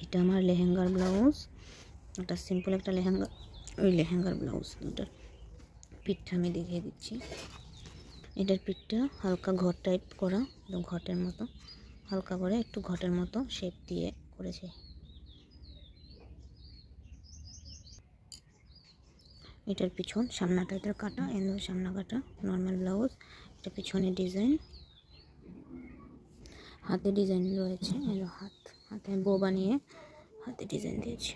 এটা আমার লেহেঙ্গার ব্লাউজ, একটা সিম্পল একটা লেহেঙ্গা, ওই লেহেঙ্গার ব্লাউজ। দুটার পিঠটা আমি দেখিয়ে দিচ্ছি। এটার পিঠটা হালকা ঘট টাইপ করা, একদম ঘটের মতো, হালকা করে একটু ঘটের মতো শেপ দিয়ে করেছে। এটার পিছন সামনাটা এটার কাটা, এর সামনা কাটা নর্মাল ব্লাউজ। এটা পিছনে ডিজাইন, হাতে ডিজাইন রয়েছে, এলো হাতে বো বানিয়ে হাতে ডিজাইন দিয়েছে।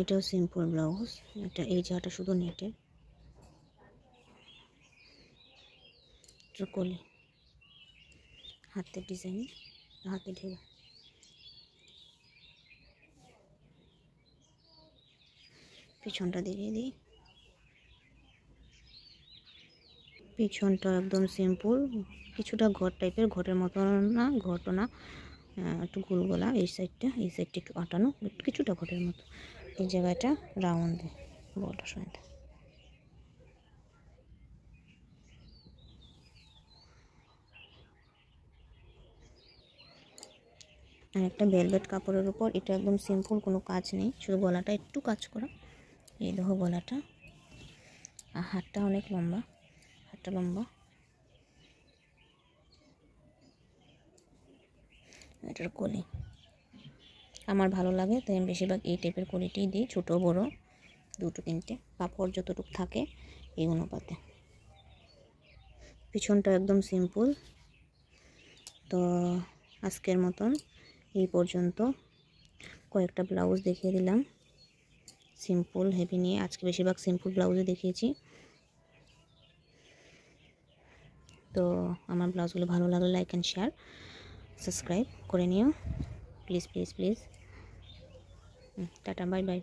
এটাও সিম্পল ব্লাউজ, এটা এই জায়গাটা শুধু নেটের, কলি হাতে ডিজাইন, হাতে ঢেলে পিছনটা দেখিয়ে দিই। পিছনটা একদম সিম্পল, কিছুটা ঘর টাইপের, ঘরের মতো না, ঘটনা একটু গোলগোলা। এই সাইডটা একটু আটানো, কিছুটা ঘরের মতো। এই জায়গাটা রাউন্ড বড় সঙ্গে। আর একটা ভেলভেট কাপড়ের উপর, এটা একদম সিম্পল, কোনো কাজ নেই, শুধু গলাটা একটু কাজ করা। এই দেখো গলাটা, আর হাতটা অনেক লম্বা, হাতটা লম্বা। এটার কলি আমার ভালো লাগে, তাই আমি বেশিরভাগ এই টাইপের কলিটাই দিই, ছোটো বড়ো দুটো তিনটে, কাপড় যতটুকু থাকে এই অনুপাতে। পিছনটা একদম সিম্পল। তো আজকের মতন এই পর্যন্ত, কয়েকটা ব্লাউজ দেখিয়ে দিলাম সিম্পল হেভি নিয়ে। আজকে বেশিরভাগ সিম্পল ব্লাউজে দেখিয়েছি। তো আমার ব্লাউজগুলো ভালো লাগলে লাইক অ্যান্ড শেয়ার, সাবস্ক্রাইব করে নিও please please please. Tata, bye bye.